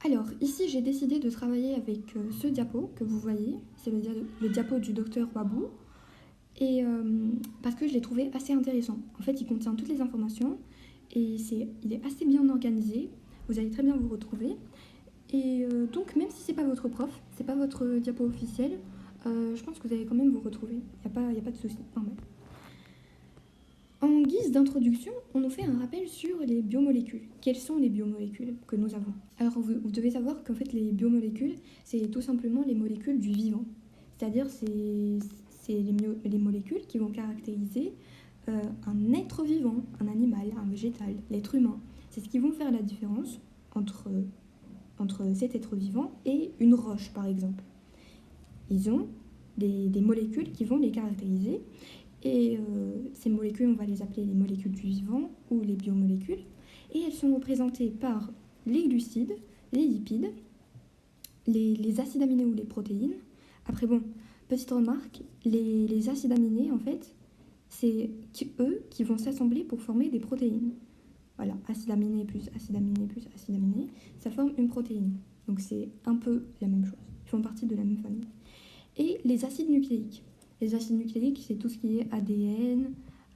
Alors, ici, j'ai décidé de travailler avec ce diapo que vous voyez. C'est le diapo du docteur Babou. Et parce que je l'ai trouvé assez intéressant. En fait, il contient toutes les informations et il est assez bien organisé. Vous allez très bien vous retrouver. Et donc, même si c'est pas votre prof, c'est pas votre diapo officiel, je pense que vous allez quand même vous retrouver. Y a pas de souci. Normal. En guise d'introduction, on nous fait un rappel sur les biomolécules. Quelles sont les biomolécules que nous avons? Alors vous devez savoir qu'en fait les biomolécules, c'est tout simplement les molécules du vivant. C'est-à-dire c'est les molécules qui vont caractériser un être vivant, un animal, un végétal, l'être humain. C'est ce qui vont faire la différence entre cet être vivant et une roche par exemple. Ils ont des molécules qui vont les caractériser. Et ces molécules, on va les appeler les molécules du vivant ou les biomolécules. Et elles sont représentées par les glucides, les lipides, les acides aminés ou les protéines. Après, bon, petite remarque, les acides aminés, en fait, c'est eux qui vont s'assembler pour former des protéines. Voilà, acide aminé plus acide aminé plus acide aminé, ça forme une protéine. Donc c'est un peu la même chose. Ils font partie de la même famille. Et les acides nucléiques. Les acides nucléiques, c'est tout ce qui est ADN,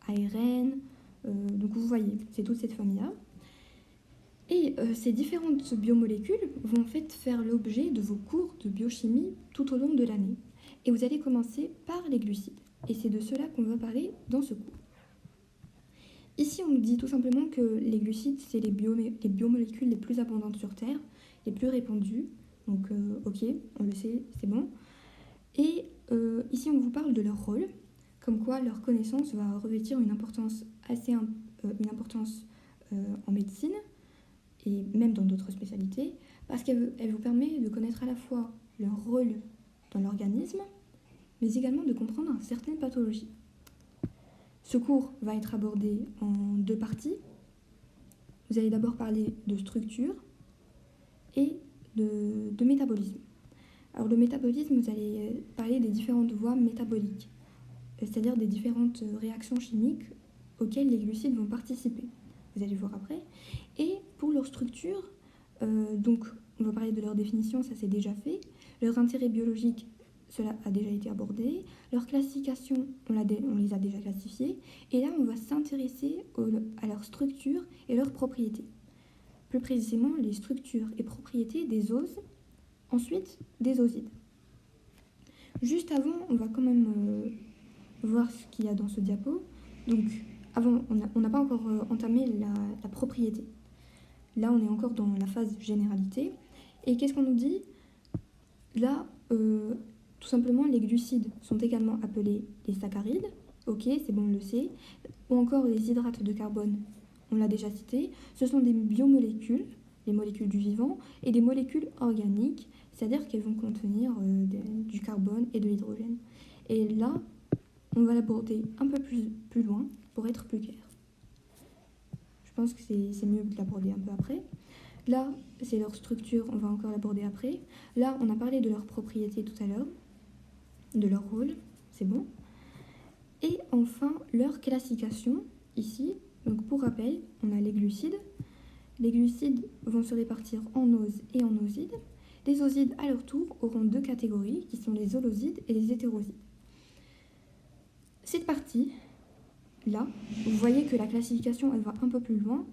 ARN, donc vous voyez, c'est toute cette famille-là. Et ces différentes biomolécules vont en fait faire l'objet de vos cours de biochimie tout au long de l'année. Et vous allez commencer par les glucides. Et c'est de cela qu'on va parler dans ce cours. Ici, on nous dit tout simplement que les glucides, c'est les biomolécules les plus abondantes sur Terre, les plus répandues. Donc, ok, on le sait, c'est bon. Et ici, on vous parle de leur rôle, comme quoi leur connaissance va revêtir une importance en médecine et même dans d'autres spécialités, parce qu'elle vous permet de connaître à la fois leur rôle dans l'organisme, mais également de comprendre certaines pathologies. Ce cours va être abordé en deux parties. Vous allez d'abord parler de structure et de métabolisme. Alors le métabolisme, vous allez parler des différentes voies métaboliques, c'est-à-dire des différentes réactions chimiques auxquelles les glucides vont participer. Vous allez voir après. Et pour leur structure, donc on va parler de leur définition, ça c'est déjà fait. Leur intérêt biologique, cela a déjà été abordé. Leur classification, on les a déjà classifiés. Et là, on va s'intéresser à leur structure et leurs propriétés. Plus précisément, les structures et propriétés des oses, ensuite des osides. Juste avant, on va quand même voir ce qu'il y a dans ce diapo. Donc, avant, on n'a pas encore entamé la propriété. Là, on est encore dans la phase généralité. Et qu'est-ce qu'on nous dit? Là, tout simplement, les glucides sont également appelés les saccharides. Ok, c'est bon, on le sait. Ou encore les hydrates de carbone, on l'a déjà cité. Ce sont des biomolécules, les molécules du vivant, et des molécules organiques, c'est-à-dire qu'elles vont contenir du carbone et de l'hydrogène. Et là, on va l'aborder un peu plus loin pour être plus clair. Je pense que c'est mieux de l'aborder un peu après. Là, c'est leur structure, on va encore l'aborder après. Là, on a parlé de leurs propriétés tout à l'heure, de leur rôle, c'est bon. Et enfin, leur classification, ici. Donc pour rappel, on a les glucides. Les glucides vont se répartir en oses et en osides. Les osides, à leur tour, auront deux catégories, qui sont les holosides et les hétérosides. Cette partie, là, vous voyez que la classification, elle va un peu plus loin.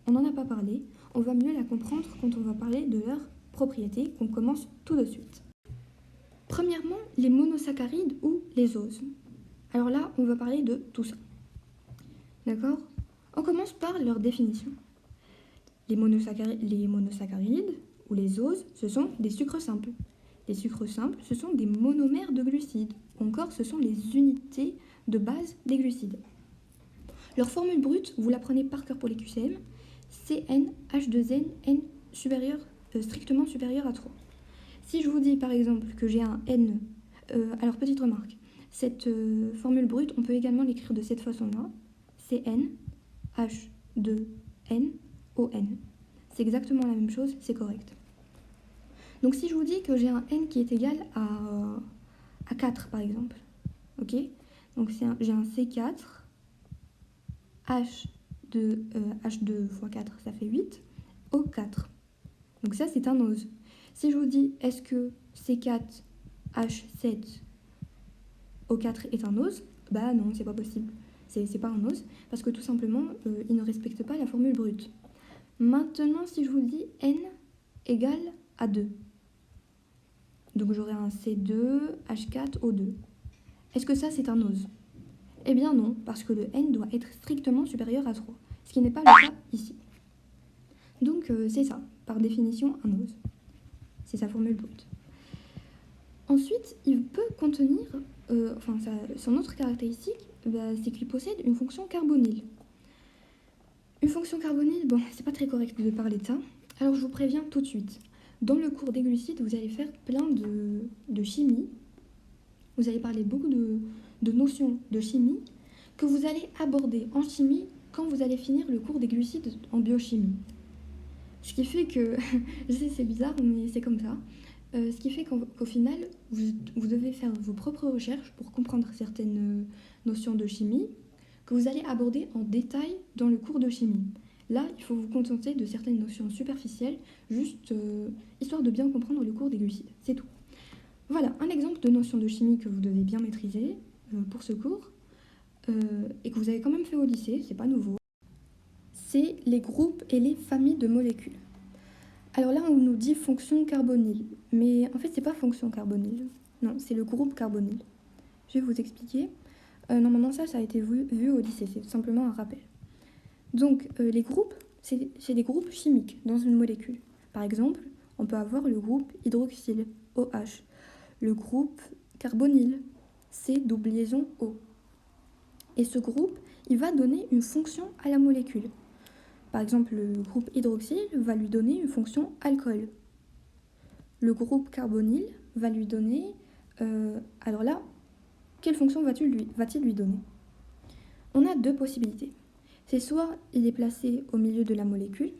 On n'en a pas parlé. On va mieux la comprendre quand on va parler de leurs propriétés, qu'on commence tout de suite. Premièrement, les monosaccharides ou les oses. Alors là, on va parler de tout ça. D'accord? On commence par leur définition. Les monosaccharides ou les oses, ce sont des sucres simples. Les sucres simples, ce sont des monomères de glucides. Encore, ce sont les unités de base des glucides. Leur formule brute, vous la prenez par cœur pour les QCM, CnH2n, N strictement supérieur à 3. Si je vous dis par exemple que j'ai un N, alors petite remarque, cette formule brute, on peut également l'écrire de cette façon-là, CnH2n, ON. C'est exactement la même chose, c'est correct. Donc si je vous dis que j'ai un N qui est égal à 4 par exemple, ok? Donc j'ai un C4, H2 x 4 ça fait 8, O4. Donc ça, c'est un ose. Si je vous dis, est-ce que C4H7O4 est un ose? Bah non, c'est pas possible. C'est pas un ose, parce que tout simplement, il ne respecte pas la formule brute. Maintenant, si je vous dis N égale à 2, donc j'aurai un C2H4O2. Est-ce que ça, c'est un ose? Eh bien non, parce que le N doit être strictement supérieur à 3, ce qui n'est pas le cas ici. Donc c'est ça, par définition, un ose. C'est sa formule brute. Ensuite, il peut contenir, son autre caractéristique, c'est qu'il possède une fonction carbonyle. Une fonction carbonyle, bon, c'est pas très correct de parler de ça, alors je vous préviens tout de suite. Dans le cours des glucides, vous allez faire plein de chimie. Vous allez parler beaucoup de notions de chimie que vous allez aborder en chimie quand vous allez finir le cours des glucides en biochimie. Ce qui fait que, je sais c'est bizarre, mais c'est comme ça. Ce qui fait qu'au final, vous devez faire vos propres recherches pour comprendre certaines notions de chimie que vous allez aborder en détail dans le cours de chimie. Là, il faut vous contenter de certaines notions superficielles, juste histoire de bien comprendre le cours des glucides. C'est tout. Voilà, un exemple de notion de chimie que vous devez bien maîtriser pour ce cours et que vous avez quand même fait au lycée, c'est pas nouveau. C'est les groupes et les familles de molécules. Alors là, on nous dit fonction carbonyle, mais en fait, c'est pas fonction carbonyle. Non, c'est le groupe carbonyle. Je vais vous expliquer. Normalement, ça a été vu au lycée, c'est simplement un rappel. Donc, les groupes, c'est des groupes chimiques dans une molécule. Par exemple, on peut avoir le groupe hydroxyle, OH, le groupe carbonyle, C double liaison O. Et ce groupe, il va donner une fonction à la molécule. Par exemple, le groupe hydroxyle va lui donner une fonction alcool. Le groupe carbonyle va lui donner... alors là, quelle fonction va-t-il lui donner? On a deux possibilités. C'est soit il est placé au milieu de la molécule,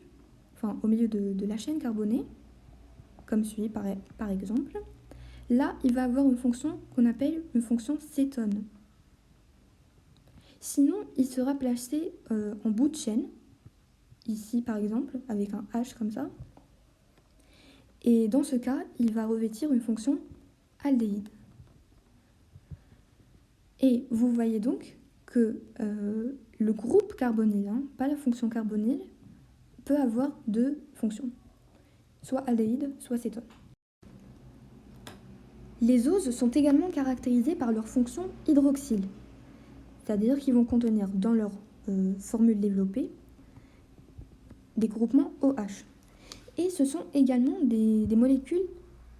enfin au milieu de la chaîne carbonée, comme suit par exemple. Là, il va avoir une fonction qu'on appelle une fonction cétone. Sinon, il sera placé en bout de chaîne, ici par exemple, avec un H comme ça. Et dans ce cas, il va revêtir une fonction aldéhyde. Et vous voyez donc que le groupe carbonyle, pas la fonction carbonyle, peut avoir deux fonctions, soit aldéhyde, soit cétone. Les oses sont également caractérisées par leur fonction hydroxyle, c'est-à-dire qu'ils vont contenir dans leur formule développée des groupements OH. Et ce sont également des molécules,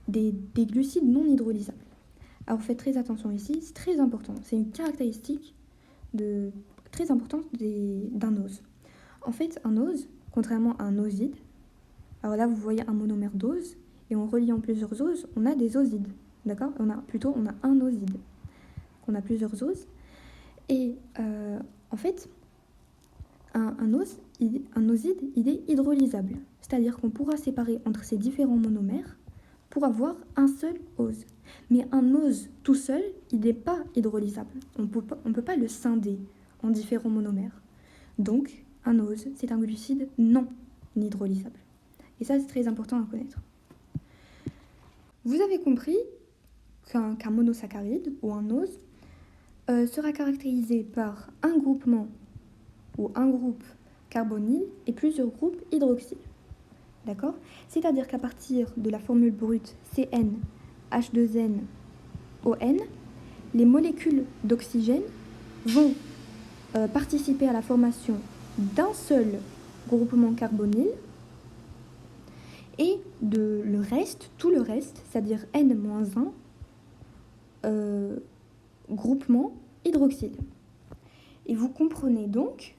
des glucides non hydrolysables. Alors faites très attention ici, c'est très important, c'est une caractéristique très importante d'un ose. En fait, un ose, contrairement à un oside, alors là vous voyez un monomère d'ose, et en reliant plusieurs oses, on a des osides, d'accord? On a un oside, on a plusieurs oses, et en fait, un oside, il est hydrolysable, c'est-à-dire qu'on pourra séparer entre ces différents monomères pour avoir un seul ose. Mais un ose tout seul, il n'est pas hydrolysable. On ne peut pas le scinder en différents monomères. Donc, un ose, c'est un glucide non hydrolysable. Et ça, c'est très important à connaître. Vous avez compris qu'un monosaccharide ou un ose sera caractérisé par un groupement ou un groupe carbonyle et plusieurs groupes hydroxyles. D'accord? C'est-à-dire qu'à partir de la formule brute CN, H2N, ON, les molécules d'oxygène vont participer à la formation d'un seul groupement carbonyle et tout le reste, c'est-à-dire N-1, groupement hydroxyle. Et vous comprenez donc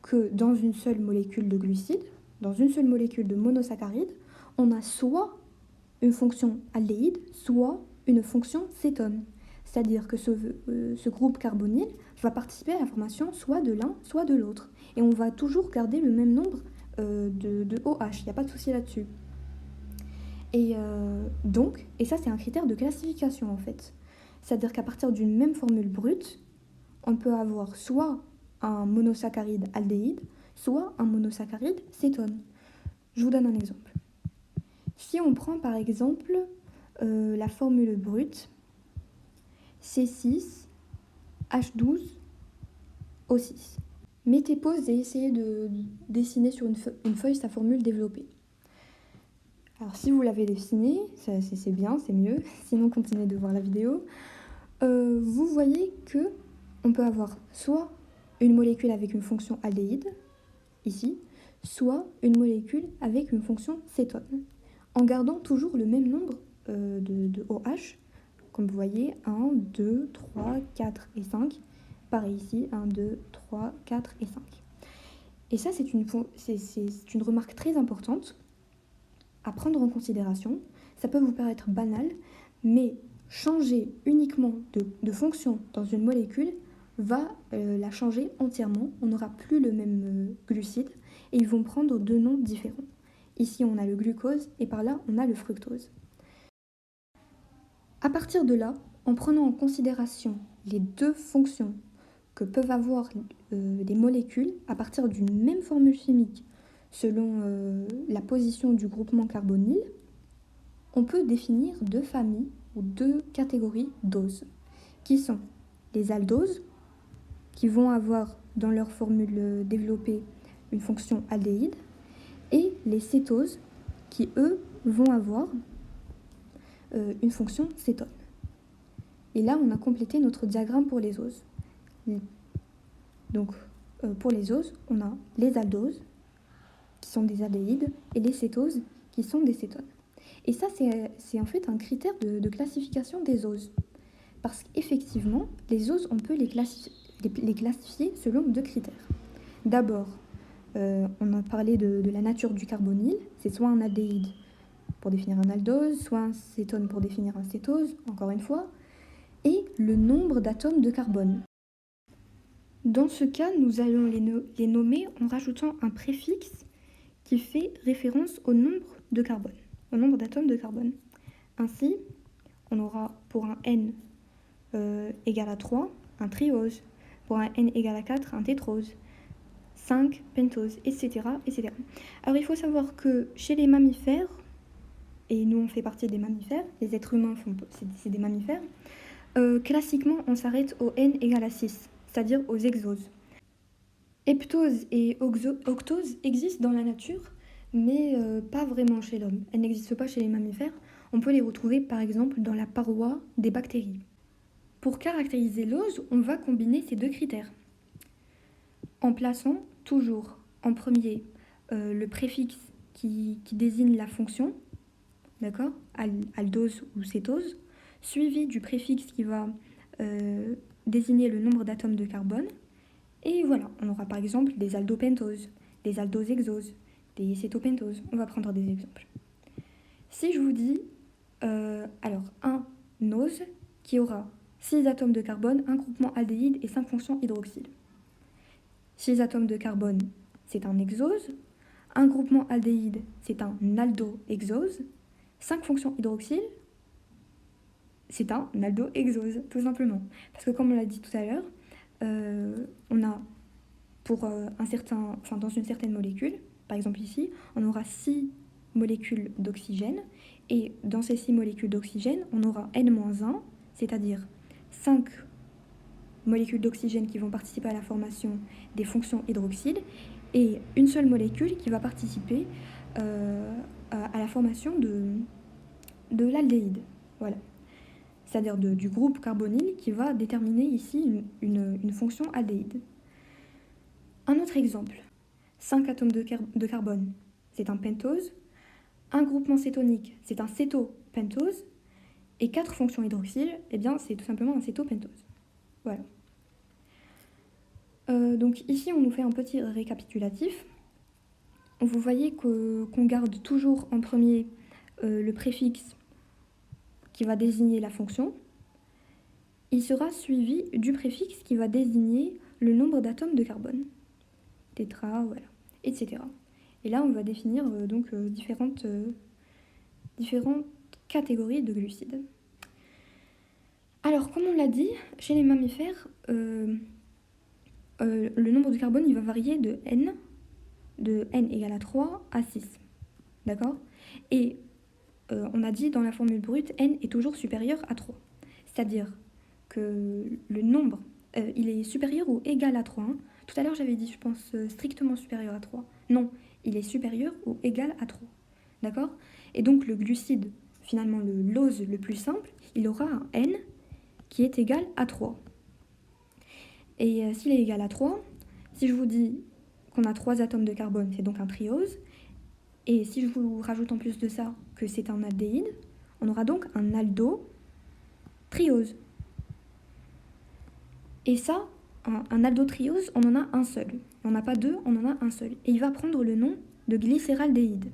que dans une seule molécule de glucides, dans une seule molécule de monosaccharide, on a soit une fonction aldéhyde, soit une fonction cétone. C'est-à-dire que ce groupe carbonyle va participer à la formation soit de l'un, soit de l'autre. Et on va toujours garder le même nombre de OH, il n'y a pas de souci là-dessus. Et ça c'est un critère de classification en fait. C'est-à-dire qu'à partir d'une même formule brute, on peut avoir soit un monosaccharide aldéhyde, soit un monosaccharide cétone. Je vous donne un exemple. Si on prend par exemple la formule brute, C6H12O6. Mettez pause et essayez de dessiner sur une feuille sa formule développée. Alors si vous l'avez dessinée, c'est bien, c'est mieux, sinon continuez de voir la vidéo. Vous voyez que on peut avoir soit une molécule avec une fonction aldéhyde, ici, soit une molécule avec une fonction cétone, en gardant toujours le même nombre de OH, comme vous voyez, 1, 2, 3, 4 et 5. Pareil ici, 1, 2, 3, 4 et 5. Et ça, c'est une remarque très importante à prendre en considération. Ça peut vous paraître banal, mais changer uniquement de fonction dans une molécule va la changer entièrement. On n'aura plus le même glucide et ils vont prendre deux noms différents. Ici, on a le glucose et par là, on a le fructose. À partir de là, en prenant en considération les deux fonctions que peuvent avoir des molécules à partir d'une même formule chimique selon la position du groupement carbonyle, on peut définir deux familles ou deux catégories d'oses, qui sont les aldoses, qui vont avoir dans leur formule développée une fonction aldéhyde, et les cétoses, qui eux vont avoir une fonction cétone. Et là, on a complété notre diagramme pour les oses. Donc, pour les oses, on a les aldoses, qui sont des aldéhydes, et les cétoses, qui sont des cétones. Et ça, c'est en fait un critère de classification des oses. Parce qu'effectivement, les oses, on peut les classifier selon deux critères. D'abord, on a parlé de la nature du carbonyle. C'est soit un aldéhyde pour définir un aldose, soit un cétone pour définir un cétose, encore une fois, et le nombre d'atomes de carbone. Dans ce cas, nous allons les nommer en rajoutant un préfixe qui fait référence au nombre de carbone, au nombre d'atomes de carbone. Ainsi, on aura pour un N égal à 3, un triose, pour un N égal à 4, un tétrose, 5 pentoses, etc., etc. Alors il faut savoir que chez les mammifères, et nous on fait partie des mammifères, les êtres humains c'est des mammifères, classiquement on s'arrête au N égal à 6, c'est-à-dire aux exoses. Heptose et octose existent dans la nature, mais pas vraiment chez l'homme. Elles n'existent pas chez les mammifères. On peut les retrouver par exemple dans la paroi des bactéries. Pour caractériser l'ose, on va combiner ces deux critères, en plaçant toujours en premier le préfixe qui désigne la fonction, d'accord, aldose ou cétose, suivi du préfixe qui va désigner le nombre d'atomes de carbone. Et voilà, on aura par exemple des aldopentoses, des aldosexoses, des cétopentoses. On va prendre des exemples. Si je vous dis, alors un ose qui aura 6 atomes de carbone, un groupement aldéhyde et 5 fonctions hydroxyle. 6 atomes de carbone, c'est un exose. Un groupement aldéhyde, c'est un aldoexose. 5 fonctions hydroxyle, c'est un aldoexose, tout simplement. Parce que comme on l'a dit tout à l'heure, on a pour dans une certaine molécule, par exemple ici, on aura 6 molécules d'oxygène, et dans ces 6 molécules d'oxygène, on aura N-1, c'est-à-dire 5 molécules d'oxygène qui vont participer à la formation des fonctions hydroxyles, et une seule molécule qui va participer à la formation de l'aldéhyde. Voilà. C'est-à-dire du groupe carbonyle qui va déterminer ici une fonction aldéhyde. Un autre exemple, 5 atomes de carbone, c'est un pentose. Un groupement cétonique, c'est un cétopentose. Et 4 fonctions hydroxyles, eh bien, c'est tout simplement un cétopentose. Voilà. Donc ici, on nous fait un petit récapitulatif. Vous voyez qu'on garde toujours en premier le préfixe qui va désigner la fonction. Il sera suivi du préfixe qui va désigner le nombre d'atomes de carbone. Tétra, voilà, etc. Et là, on va définir différentes catégories de glucides. Alors, comme on l'a dit, chez les mammifères, le nombre de carbone il va varier de n égale à 3 à 6. D'accord ? Et on a dit dans la formule brute, n est toujours supérieur à 3. C'est-à-dire que le nombre, il est supérieur ou égal à 3. Hein. Tout à l'heure, j'avais dit, je pense, strictement supérieur à 3. Non, il est supérieur ou égal à 3. D'accord? Et donc, le glucide, finalement, le lose le plus simple, il aura un n qui est égal à 3. Et s'il est égal à 3, si je vous dis qu'on a 3 atomes de carbone, c'est donc un triose. Et si je vous rajoute en plus de ça que c'est un aldéhyde, on aura donc un aldotriose. Et ça, un aldotriose, on en a un seul. On n'en a pas deux, on en a un seul. Et il va prendre le nom de glycéraldéhyde.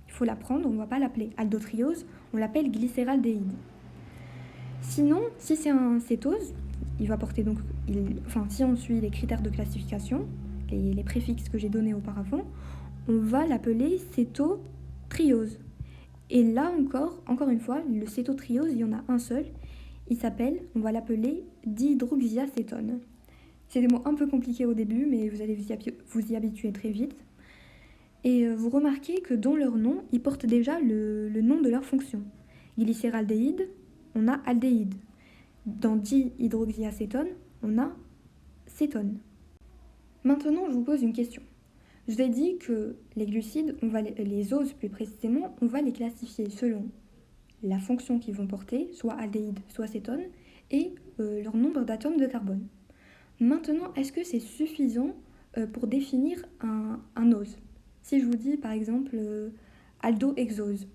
Il faut l'apprendre, on ne va pas l'appeler aldotriose, on l'appelle glycéraldéhyde. Sinon, si c'est un cétose, il va porter donc, si on suit les critères de classification, les préfixes que j'ai donnés auparavant, on va l'appeler cétotriose. Et là encore une fois, le cétotriose, il y en a un seul. Il s'appelle, on va l'appeler dihydroxyacétone. C'est des mots un peu compliqués au début, mais vous allez vous y habituer très vite. Et vous remarquez que dans leur nom, ils portent déjà le nom de leur fonction. Glycéraldéhyde, on a aldéhyde. Dans dihydroxyacétone, on a cétone. Maintenant, je vous pose une question. Je vous ai dit que les glucides, les oses plus précisément, on va les classifier selon la fonction qu'ils vont porter, soit aldéhyde, soit cétone, et leur nombre d'atomes de carbone. Maintenant, est-ce que c'est suffisant pour définir un ose? Si je vous dis par exemple aldohexose,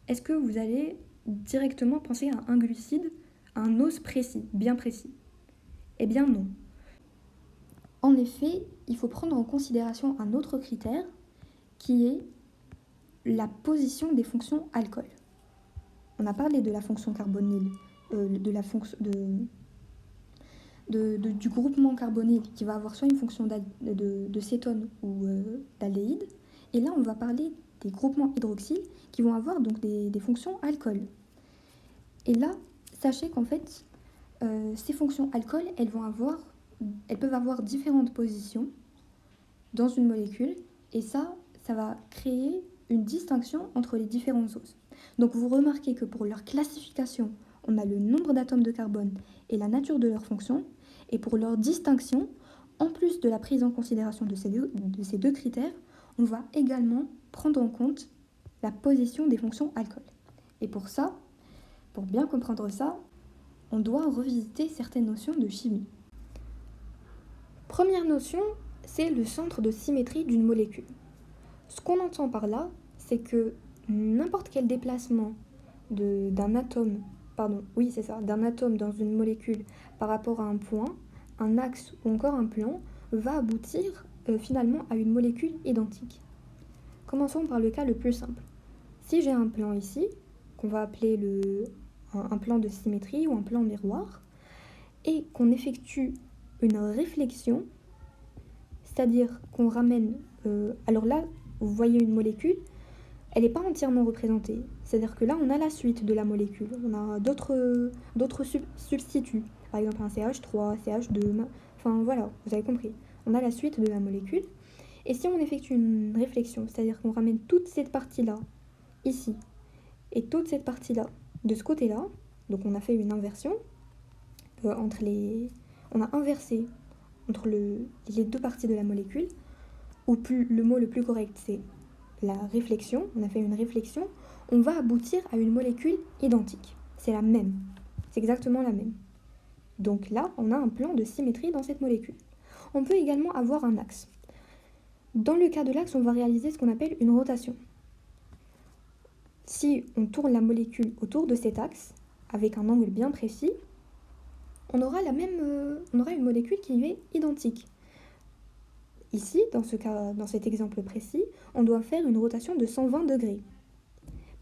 est-ce que vous allez directement penser à un glucide, à un ose précis, bien précis? Eh bien non. En effet, il faut prendre en considération un autre critère qui est la position des fonctions alcool. On a parlé de la fonction carbonyle, du groupement carbonyle qui va avoir soit une fonction de cétone ou d'aldéhyde. Et là, on va parler des groupements hydroxyles qui vont avoir donc des fonctions alcool. Et là, sachez qu'en fait, ces fonctions alcool, elles peuvent avoir différentes positions dans une molécule. Et ça va créer une distinction entre les différents oses. Donc vous remarquez que pour leur classification, on a le nombre d'atomes de carbone et la nature de leur fonction. Et pour leur distinction, en plus de la prise en considération de ces deux critères, on va également prendre en compte la position des fonctions alcool. Et pour ça, pour bien comprendre ça, on doit revisiter certaines notions de chimie. Première notion, c'est le centre de symétrie d'une molécule. Ce qu'on entend par là, c'est que n'importe quel déplacement d'un atome dans une molécule par rapport à un point, un axe ou encore un plan, va aboutir finalement à une molécule identique. Commençons par le cas le plus simple. Si j'ai un plan ici, qu'on va appeler un plan de symétrie ou un plan miroir, et qu'on effectue une réflexion, c'est-à-dire qu'on ramène... alors là, vous voyez une molécule, elle n'est pas entièrement représentée. C'est-à-dire que là, on a la suite de la molécule. On a d'autres substituts. Par exemple, un CH3, CH2, enfin voilà, vous avez compris. On a la suite de la molécule. Et si on effectue une réflexion, c'est-à-dire qu'on ramène toute cette partie-là, ici, et toute cette partie-là, de ce côté-là, donc on a fait une inversion, on a inversé entre les deux parties de la molécule, ou le mot le plus correct, c'est la réflexion, on a fait une réflexion, on va aboutir à une molécule identique. C'est la même, c'est exactement la même. Donc là, on a un plan de symétrie dans cette molécule. On peut également avoir un axe. Dans le cas de l'axe, on va réaliser ce qu'on appelle une rotation. Si on tourne la molécule autour de cet axe, avec un angle bien précis, on aura une molécule qui lui est identique. Ici, dans cet exemple précis, on doit faire une rotation de 120 degrés.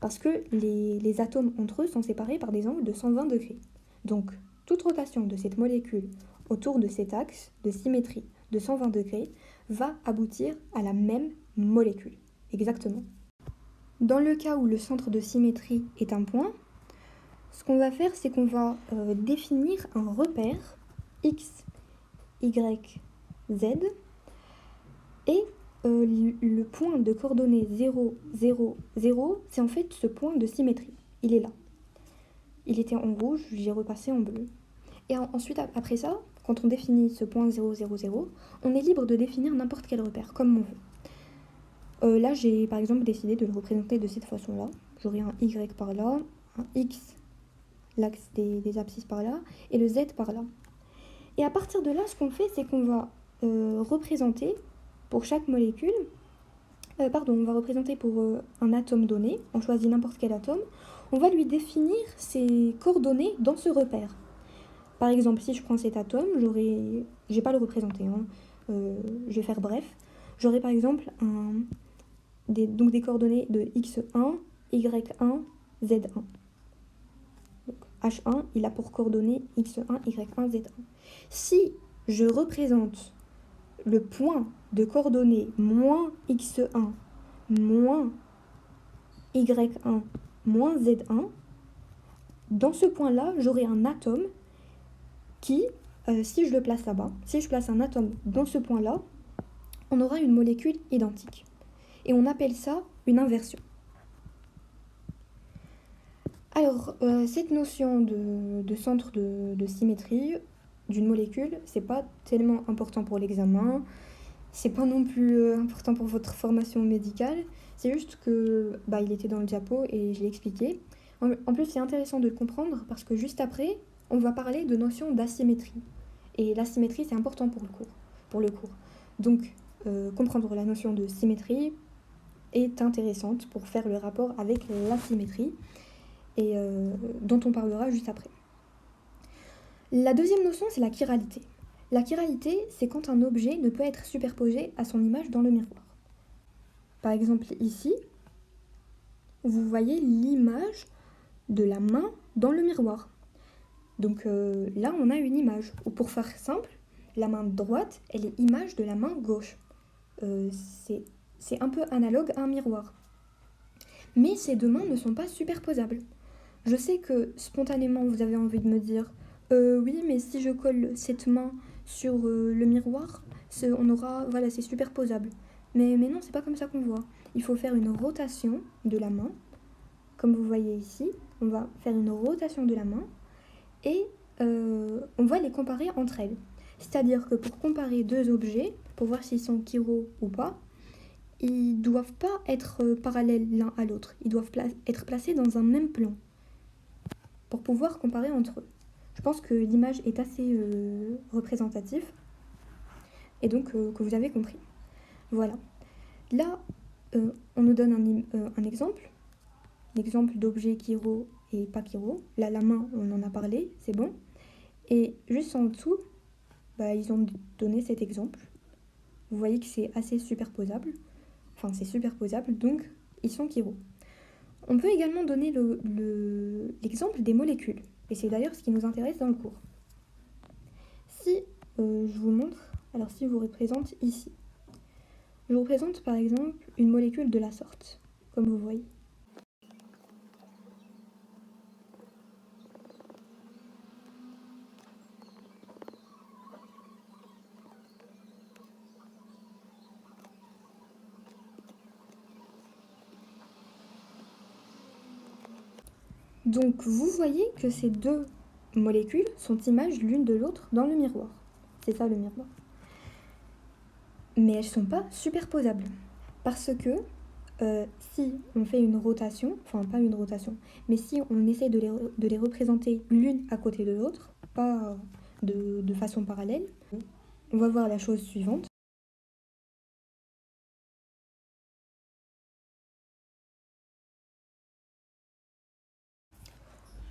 Parce que les atomes entre eux sont séparés par des angles de 120 degrés. Donc, toute rotation de cette molécule autour de cet axe de symétrie de 120 degrés va aboutir à la même molécule. Exactement. Dans le cas où le centre de symétrie est un point, ce qu'on va faire, c'est qu'on va définir un repère x, y, z, et le point de coordonnées 0, 0, 0, c'est en fait ce point de symétrie. il est là. Il était en rouge, j'ai repassé en bleu. Et ensuite, après ça, quand on définit ce point 0, 0, 0, on est libre de définir n'importe quel repère, comme on veut. Là, j'ai par exemple décidé de le représenter de cette façon-là. J'aurai un Y par là, un X, l'axe des abscisses par là, et le Z par là. Et à partir de là, ce qu'on fait, c'est qu'on va représenter pour chaque molécule, on va représenter pour un atome donné, on choisit n'importe quel atome, on va lui définir ses coordonnées dans ce repère. Par exemple, si je prends cet atome, je vais pas le représenter, hein, je vais faire bref. J'aurai par exemple des coordonnées de X1, Y1, Z1. Donc, H1, il a pour coordonnées X1, Y1, Z1. Si je représente le point de coordonnées moins X1, moins Y1, moins Z1, dans ce point-là, j'aurai un atome qui, si je le place là-bas, si je place un atome dans ce point-là, on aura une molécule identique. Et on appelle ça une inversion. Alors, cette notion de centre de symétrie d'une molécule, c'est pas tellement important pour l'examen, c'est pas non plus important pour votre formation médicale, c'est juste que il était dans le diapo et je l'ai expliqué. En plus, c'est intéressant de le comprendre parce que juste après, on va parler de notion d'asymétrie. Et l'asymétrie, c'est important pour le cours. Donc, comprendre la notion de symétrie est intéressante pour faire le rapport avec l'asymétrie, et dont on parlera juste après. La deuxième notion, c'est la chiralité. La chiralité, c'est quand un objet ne peut être superposé à son image dans le miroir. Par exemple, ici, vous voyez l'image de la main dans le miroir. Donc là, on a une image. Ou pour faire simple, la main droite, elle est image de la main gauche. C'est un peu analogue à un miroir. Mais ces deux mains ne sont pas superposables. Je sais que spontanément, vous avez envie de me dire « Oui, mais si je colle cette main sur le miroir, on aura, voilà, c'est superposable. » Mais non, c'est pas comme ça qu'on voit. Il faut faire une rotation de la main. Comme vous voyez ici, on va faire une rotation de la main et on va les comparer entre elles. C'est-à-dire que pour comparer deux objets, pour voir s'ils sont chiro ou pas, ils ne doivent pas être parallèles l'un à l'autre. Ils doivent être placés dans un même plan pour pouvoir comparer entre eux. Je pense que l'image est assez représentative et donc que vous avez compris. Voilà. Là, on nous donne un exemple d'objet chiro et pas chiro. Là, la main, on en a parlé, c'est bon. Et juste en dessous, ils ont donné cet exemple. Vous voyez que c'est assez superposable. Enfin, c'est superposable, donc ils sont chiro. On peut également donner l'exemple des molécules. Et c'est d'ailleurs ce qui nous intéresse dans le cours. Si je vous montre, alors si je vous représente ici, je vous représente par exemple une molécule de la sorte, comme vous voyez. Donc vous voyez que ces deux molécules sont images l'une de l'autre dans le miroir. C'est ça le miroir. Mais elles ne sont pas superposables. Parce que si on fait une rotation, enfin pas une rotation, mais si on essaie de les représenter l'une à côté de l'autre, pas de façon parallèle, on va voir la chose suivante.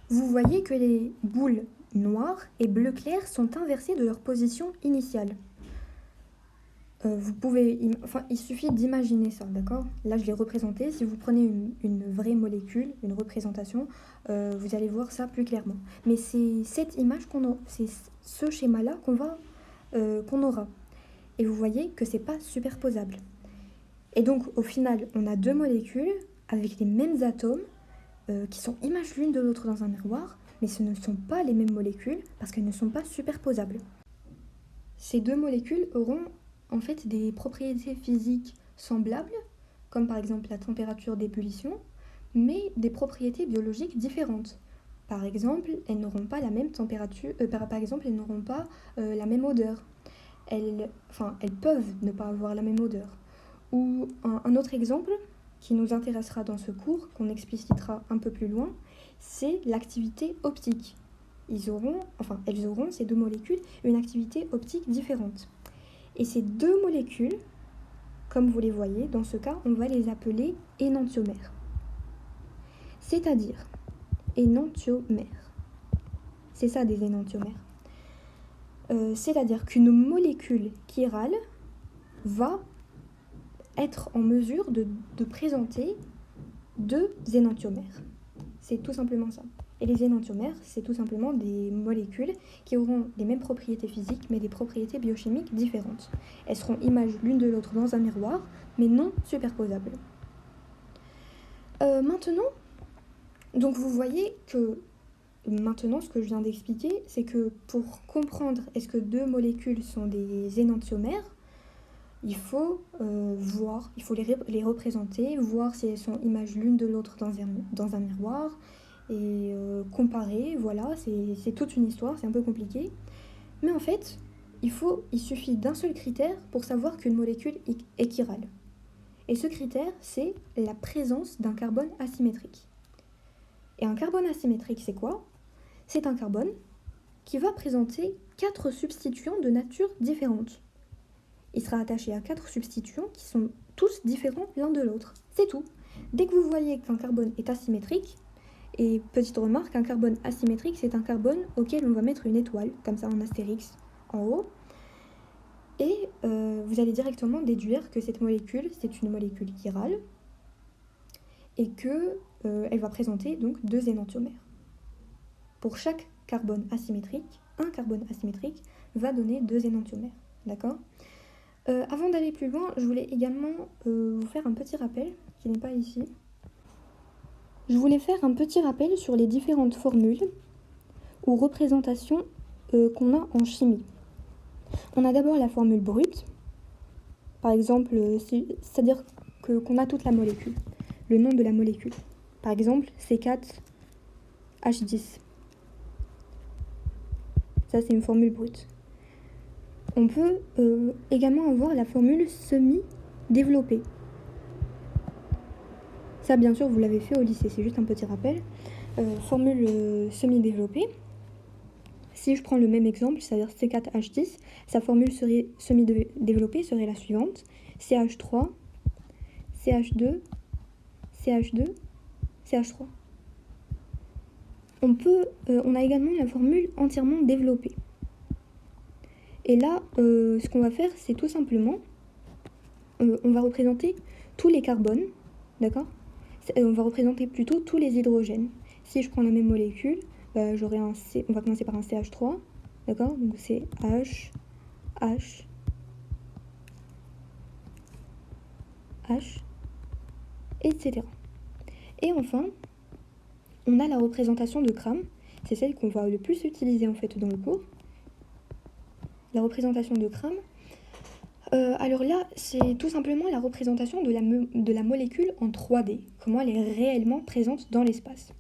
Vous voyez que les boules noires et bleu clair sont inversées de leur position initiale. Il suffit d'imaginer ça, d'accord? Là, je l'ai représenté. Si vous prenez une vraie molécule, une représentation, vous allez voir ça plus clairement. Mais c'est cette image c'est ce schéma-là qu'on aura. Et vous voyez que c'est pas superposable. Et donc, au final, on a deux molécules avec les mêmes atomes qui sont images l'une de l'autre dans un miroir, mais ce ne sont pas les mêmes molécules parce qu'elles ne sont pas superposables. Ces deux molécules auront en fait des propriétés physiques semblables, comme par exemple la température d'ébullition, mais des propriétés biologiques différentes. Par exemple, elles n'auront pas la même température, par exemple, elles n'auront pas la même odeur. Elles peuvent ne pas avoir la même odeur. Ou un autre exemple qui nous intéressera dans ce cours, qu'on explicitera un peu plus loin, c'est l'activité optique. Elles auront, ces deux molécules, une activité optique différente. Et ces deux molécules, comme vous les voyez, dans ce cas, on va les appeler énantiomères. C'est-à-dire, énantiomères. C'est ça des énantiomères. C'est-à-dire qu'une molécule chirale va être en mesure de présenter deux énantiomères. C'est tout simplement ça. Et les énantiomères, c'est tout simplement des molécules qui auront les mêmes propriétés physiques, mais des propriétés biochimiques différentes. Elles seront images l'une de l'autre dans un miroir, mais non superposables. Maintenant, donc vous voyez que maintenant, ce que je viens d'expliquer, c'est que pour comprendre est-ce que deux molécules sont des énantiomères, il faut voir, il faut les représenter, voir si elles sont images l'une de l'autre dans un miroir, et comparer, voilà, c'est toute une histoire, c'est un peu compliqué. Mais en fait, il suffit d'un seul critère pour savoir qu'une molécule est chirale. Et ce critère, c'est la présence d'un carbone asymétrique. Et un carbone asymétrique, c'est quoi ? C'est un carbone qui va présenter 4 substituants de nature différente. Il sera attaché à 4 substituants qui sont tous différents l'un de l'autre. C'est tout. Dès que vous voyez qu'un carbone est asymétrique, et petite remarque, un carbone asymétrique, c'est un carbone auquel on va mettre une étoile, comme ça en astérix en haut. Et vous allez directement déduire que cette molécule, c'est une molécule chirale et qu'elle va présenter donc 2 énantiomères. Pour chaque carbone asymétrique, un carbone asymétrique va donner 2 énantiomères. D'accord ? Avant d'aller plus loin, je voulais également vous faire un petit rappel qui n'est pas ici. Je voulais faire un petit rappel sur les différentes formules ou représentations qu'on a en chimie. On a d'abord la formule brute, par exemple, c'est-à-dire qu'on a toute la molécule, le nom de la molécule. Par exemple, C4H10. Ça, c'est une formule brute. On peut également avoir la formule semi-développée. Ça, bien sûr, vous l'avez fait au lycée, c'est juste un petit rappel. Formule semi-développée. Si je prends le même exemple, c'est-à-dire C4H10, sa formule semi-développée serait la suivante. CH3, CH2, CH2, CH3. On a également la formule entièrement développée. Et là, ce qu'on va faire, c'est tout simplement, on va représenter tous les carbones, d'accord ? On va représenter plutôt tous les hydrogènes. Si je prends la même molécule, j'aurai on va commencer par un CH3, d'accord ? Donc c'est H, H, H, etc. Et enfin, on a la représentation de Cram, c'est celle qu'on va le plus utiliser en fait dans le cours. La représentation de Cram. Alors là, c'est tout simplement la représentation de la molécule en 3D, comment elle est réellement présente dans l'espace.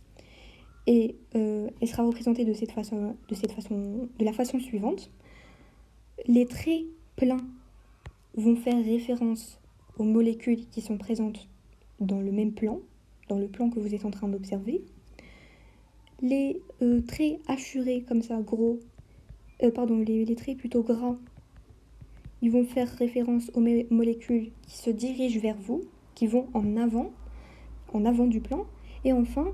Et elle sera représentée de la façon suivante. Les traits pleins vont faire référence aux molécules qui sont présentes dans le même plan, dans le plan que vous êtes en train d'observer. Les traits hachurés comme ça, les traits plutôt gras, ils vont faire référence aux molécules qui se dirigent vers vous, qui vont en avant du plan. Et enfin,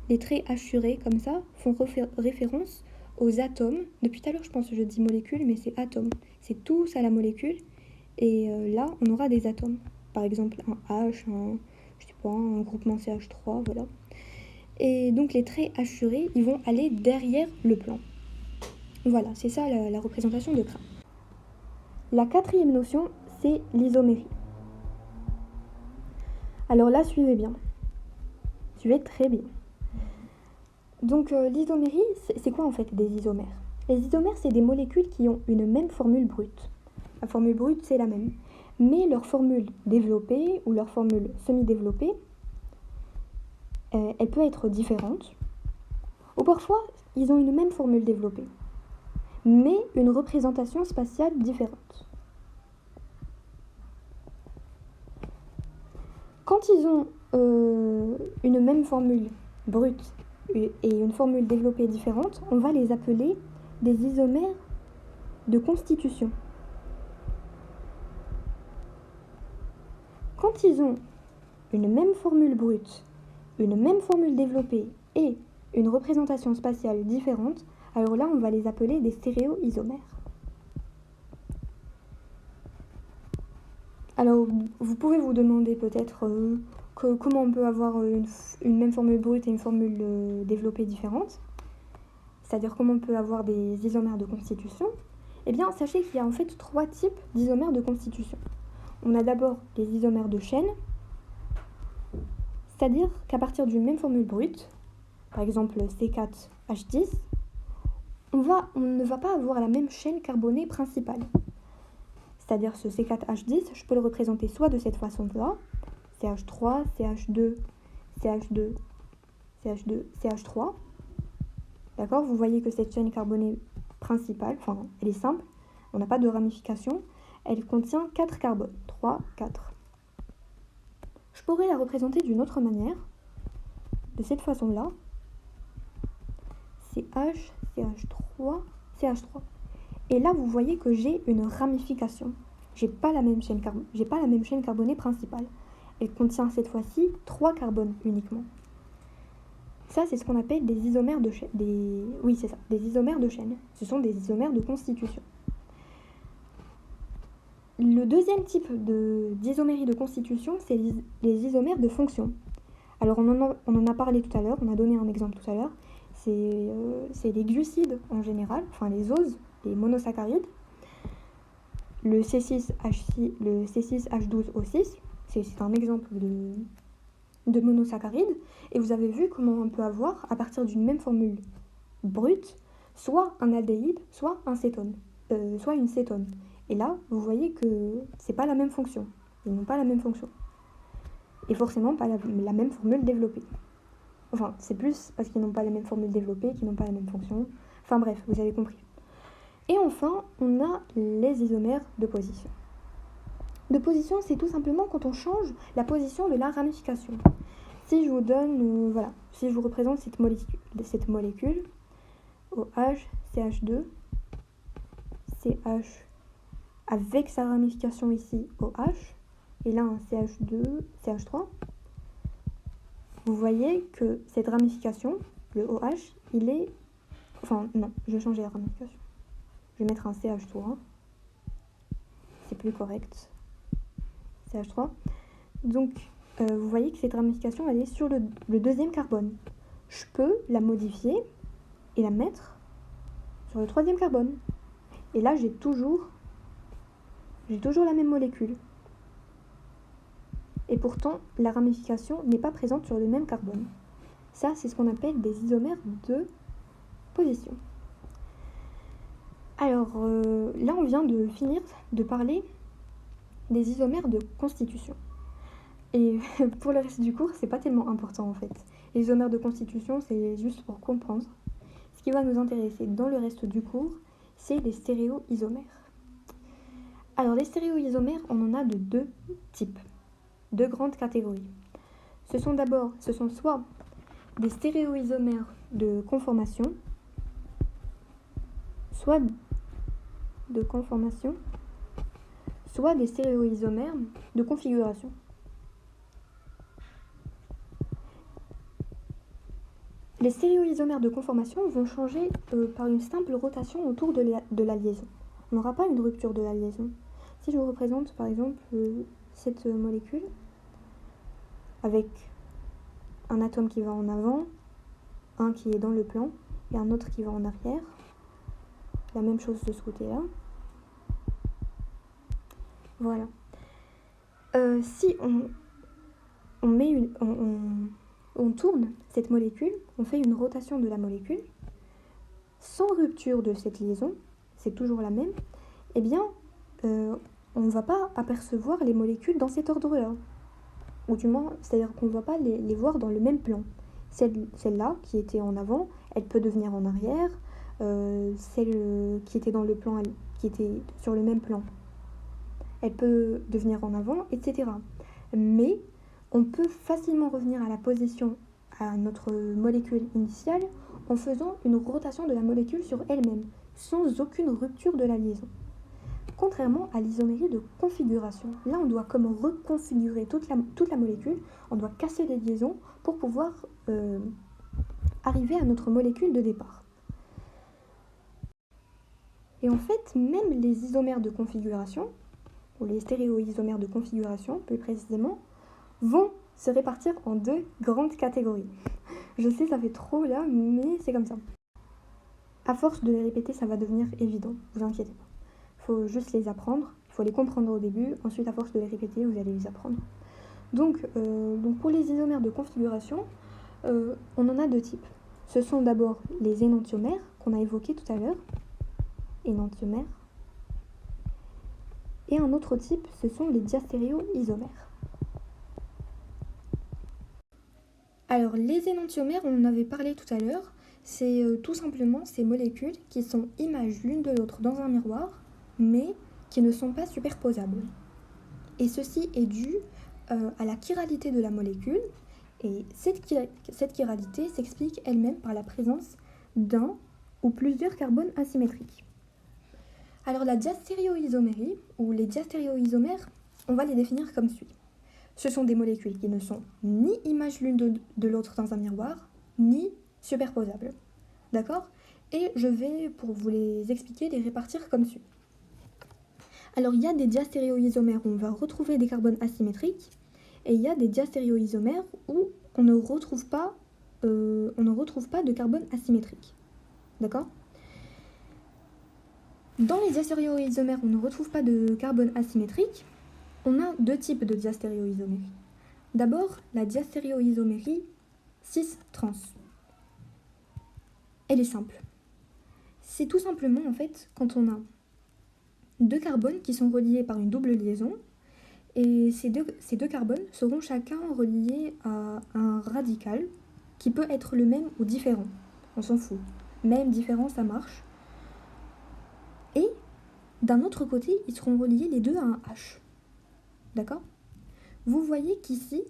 les traits hachurés comme ça font référence aux atomes. Depuis tout à l'heure, je pense que je dis molécules, mais c'est atomes. C'est tout ça la molécule. Et là, on aura des atomes. Par exemple, un H, un groupement CH3, voilà. Et donc, les traits hachurés, ils vont aller derrière le plan. Voilà, c'est ça la représentation de Cram. La 4e notion, c'est l'isomérie. Alors là, suivez bien. Suivez très bien. Donc l'isomérie, c'est quoi en fait des isomères ? Les isomères, c'est des molécules qui ont une même formule brute. La formule brute, c'est la même. Mais leur formule développée ou leur formule semi-développée, elle peut être différente, ou parfois ils ont une même formule développée, mais une représentation spatiale différente. Quand ils ont une même formule brute et une formule développée différente, on va les appeler des isomères de constitution. Quand ils ont une même formule brute, une même formule développée et une représentation spatiale différente, alors là on va les appeler des stéréoisomères. Alors vous pouvez vous demander peut-être comment on peut avoir une même formule brute et une formule développée différente, c'est-à-dire comment on peut avoir des isomères de constitution. Eh bien sachez qu'il y a en fait 3 types d'isomères de constitution. On a d'abord les isomères de chaîne, c'est-à-dire qu'à partir d'une même formule brute, par exemple C4H10, on ne va pas avoir la même chaîne carbonée principale. C'est-à-dire ce C4H10, je peux le représenter soit de cette façon-là, CH3, CH2, CH2, CH2, CH3. D'accord ? Vous voyez que cette chaîne carbonée principale, elle est simple, on n'a pas de ramification, elle contient 4 carbones, 3, 4. Je pourrais la représenter d'une autre manière, de cette façon-là, CH, CH3, CH3. Et là, vous voyez que j'ai une ramification. J'ai pas la même chaîne carbonée principale. Elle contient cette fois-ci 3 carbones uniquement. Ça, c'est ce qu'on appelle des isomères de chaîne. Oui, c'est ça, des isomères de chaîne. Ce sont des isomères de constitution. Le deuxième type d'isomérie de constitution, c'est les isomères de fonction. Alors, on en a parlé tout à l'heure, on a donné un exemple tout à l'heure. C'est les glucides en général, les oses, les monosaccharides. Le C6H12O6, c'est un exemple de monosaccharide. Et vous avez vu comment on peut avoir, à partir d'une même formule brute, soit un aldéhyde, soit un cétone, soit une cétone. Et là, vous voyez que c'est pas la même fonction. Ils n'ont pas la même fonction. Et forcément pas la même formule développée. Enfin, c'est plus parce qu'ils n'ont pas la même formule développée, qu'ils n'ont pas la même fonction. Enfin bref, vous avez compris. Et enfin, on a les isomères de position. De position, c'est tout simplement quand on change la position de la ramification. Si je vous donne, si je vous représente cette molécule, OH, CH2, CH avec sa ramification ici, OH, et là un CH2, CH3, vous voyez que cette ramification, le OH, il est... non, je vais changer la ramification. Je vais mettre un CH3. C'est plus correct. CH3. Donc, vous voyez que cette ramification, elle est sur le deuxième carbone. Je peux la modifier et la mettre sur le troisième carbone. Et là, j'ai toujours la même molécule. Et pourtant, la ramification n'est pas présente sur le même carbone. Ça, c'est ce qu'on appelle des isomères de position. Alors, là, on vient de finir de parler des isomères de constitution. Et pour le reste du cours, c'est pas tellement important en fait. Les isomères de constitution, c'est juste pour comprendre. Ce qui va nous intéresser dans le reste du cours, c'est les stéréoisomères. Alors, les stéréoisomères, on en a de 2 types, 2 grandes catégories. Ce sont soit des stéréoisomères de conformation, soit des stéréoisomères de configuration. Les stéréoisomères de conformation vont changer par une simple rotation autour de la liaison. On n'aura pas une rupture de la liaison. Si je vous représente par exemple cette molécule avec un atome qui va en avant, un qui est dans le plan et un autre qui va en arrière, la même chose de ce côté-là. Voilà. Si on tourne cette molécule, on fait une rotation de la molécule, sans rupture de cette liaison, c'est toujours la même, eh bien, on ne va pas apercevoir les molécules dans cet ordre-là. Ou du moins, c'est-à-dire qu'on ne va pas les voir dans le même plan. celle-là qui était en avant, elle peut devenir en arrière. Celle qui était dans le plan, qui était sur le même plan, elle peut devenir en avant, etc. Mais on peut facilement revenir à la position, à notre molécule initiale, en faisant une rotation de la molécule sur elle-même, sans aucune rupture de la liaison. Contrairement à l'isomérie de configuration, là on doit comme reconfigurer toute la molécule, on doit casser les liaisons pour pouvoir arriver à notre molécule de départ. Et en fait, même les isomères de configuration, ou les stéréoisomères de configuration plus précisément, vont se répartir en deux grandes catégories. Je sais, ça fait trop là, mais c'est comme ça. À force de les répéter, ça va devenir évident, vous inquiétez pas. Il faut juste les apprendre, il faut les comprendre au début, ensuite à force de les répéter, vous allez les apprendre. Donc pour les isomères de configuration, on en a deux types. Ce sont d'abord les énantiomères, qu'on a évoqués tout à l'heure, énantiomères, et un autre type, ce sont les diastéréoisomères. Alors les énantiomères, on en avait parlé tout à l'heure, c'est tout simplement ces molécules qui sont images l'une de l'autre dans un miroir, mais qui ne sont pas superposables. Et ceci est dû à la chiralité de la molécule, et cette chiralité s'explique elle-même par la présence d'un ou plusieurs carbones asymétriques. Alors la diastéréoisomérie, ou les diastéréoisomères, on va les définir comme suit. Ce sont des molécules qui ne sont ni images l'une de l'autre dans un miroir, ni superposables. D'accord ? Et je vais, pour vous les expliquer, les répartir comme suit. Alors il y a des diastéréoisomères où on va retrouver des carbones asymétriques, et il y a des diastéréoisomères où on ne retrouve pas de carbone asymétrique. D'accord ? Dans les diastéréoisomères où on ne retrouve pas de carbone asymétrique, on a deux types de diastéréoisomérie. D'abord, la diastéréoisomérie cis-trans. Elle est simple. C'est tout simplement en fait quand on a deux carbones qui sont reliés par une double liaison, et ces deux carbones seront chacun reliés à un radical qui peut être le même ou différent. On s'en fout. Même, différent, ça marche. Et d'un autre côté, ils seront reliés les deux à un H. D'accord ? Vous voyez qu'ici,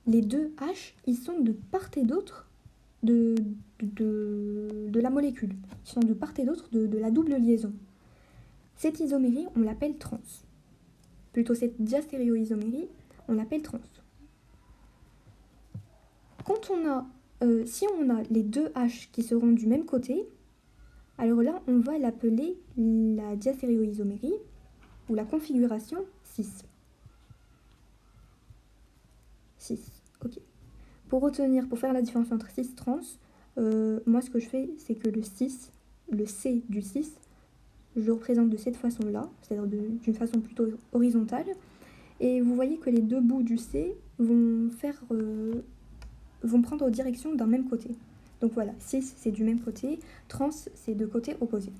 les deux H, ils sont de part et d'autre de la molécule. Ils sont de part et d'autre de la double liaison. Cette isomérie, on l'appelle trans. Plutôt cette diastéréoisomérie, on l'appelle trans. Si on a les deux H qui seront du même côté, alors là, on va l'appeler la diastéréoisomérie ou la configuration 6. 6, ok. Pour faire la différence entre 6 trans, moi ce que je fais, c'est que le 6, le C du 6, je le représente de cette façon-là, c'est-à-dire d'une façon plutôt horizontale. Et vous voyez que les deux bouts du C vont prendre direction d'un même côté. Donc voilà, 6 c'est du même côté, trans c'est de côté opposé.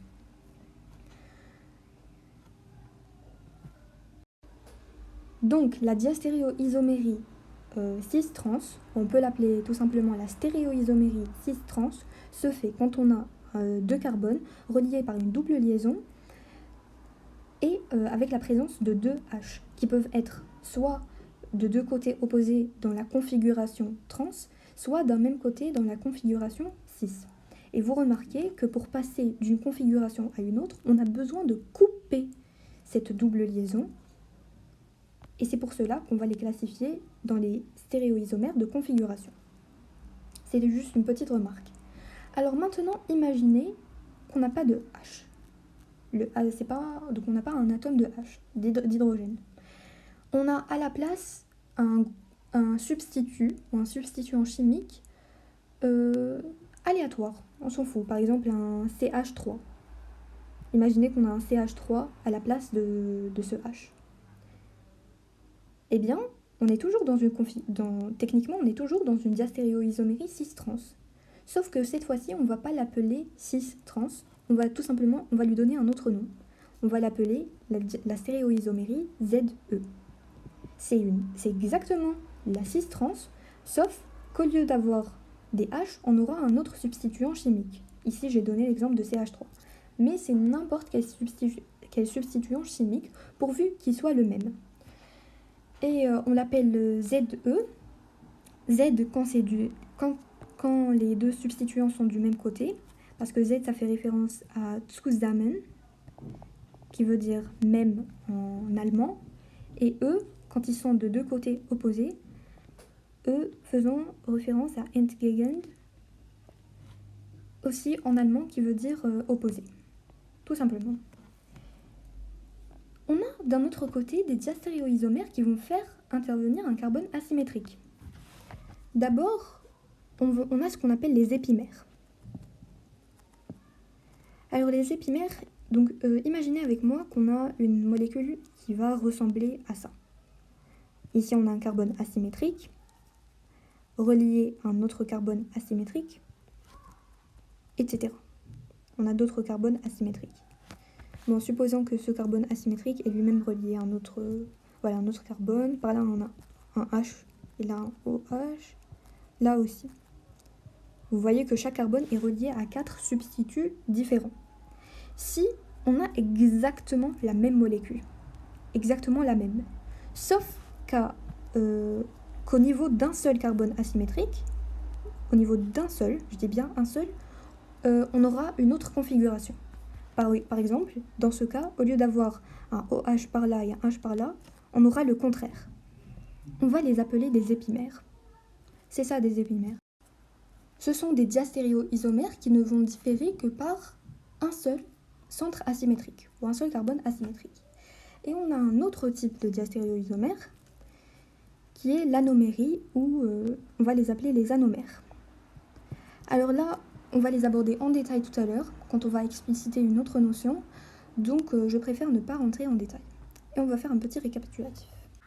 Donc la diastéréoisomérie cis-trans, on peut l'appeler tout simplement la stéréoisomérie cis-trans, se fait quand on a deux carbones reliés par une double liaison et avec la présence de deux H, qui peuvent être soit de deux côtés opposés dans la configuration trans, soit d'un même côté dans la configuration cis. Et vous remarquez que pour passer d'une configuration à une autre, on a besoin de couper cette double liaison. Et c'est pour cela qu'on va les classifier dans les stéréoisomères de configuration. C'est juste une petite remarque. Alors maintenant, imaginez qu'on n'a pas de H. Donc on n'a pas un atome de H, d'hydrogène. On a à la place un substitut, ou un substituant chimique aléatoire. On s'en fout. Par exemple, un CH3. Imaginez qu'on a un CH3 à la place de ce H. Eh bien, on est toujours techniquement, on est toujours dans une diastéréoisomérie cis-trans. Sauf que cette fois-ci, on ne va pas l'appeler cis-trans, on va lui donner un autre nom. On va l'appeler la stéréoisomérie ZE. C'est exactement la cis-trans, sauf qu'au lieu d'avoir des H, on aura un autre substituant chimique. Ici, j'ai donné l'exemple de CH3. Mais c'est n'importe quel substituant chimique, pourvu qu'il soit le même. Et on l'appelle ZE. Z quand les deux substituants sont du même côté, parce que Z, ça fait référence à zusammen, qui veut dire même en allemand, et E, quand ils sont de deux côtés opposés, E faisant référence à entgegen, aussi en allemand, qui veut dire opposé, tout simplement. On a d'un autre côté des diastéréoisomères qui vont faire intervenir un carbone asymétrique. D'abord, on a ce qu'on appelle les épimères. Alors les épimères, donc imaginez avec moi qu'on a une molécule qui va ressembler à ça. Ici on a un carbone asymétrique, relié à un autre carbone asymétrique, etc. On a d'autres carbones asymétriques. Bon, supposons que ce carbone asymétrique est lui-même relié à un autre carbone. Par là, on a un H et là un OH. Là aussi. Vous voyez que chaque carbone est relié à 4 substituts différents. Si on a exactement la même molécule, exactement la même, sauf qu'au niveau d'un seul carbone asymétrique, au niveau d'un seul, je dis bien un seul, on aura une autre configuration. Par exemple, dans ce cas, au lieu d'avoir un OH par là et un H par là, on aura le contraire. On va les appeler des épimères. C'est ça, des épimères. Ce sont des diastéréoisomères qui ne vont différer que par un seul centre asymétrique, ou un seul carbone asymétrique. Et on a un autre type de diastéréoisomère, qui est l'anomérie, ou on va les appeler les anomères. Alors là, on va les aborder en détail tout à l'heure, quand on va expliciter une autre notion, donc je préfère ne pas rentrer en détail. Et on va faire un petit récapitulatif.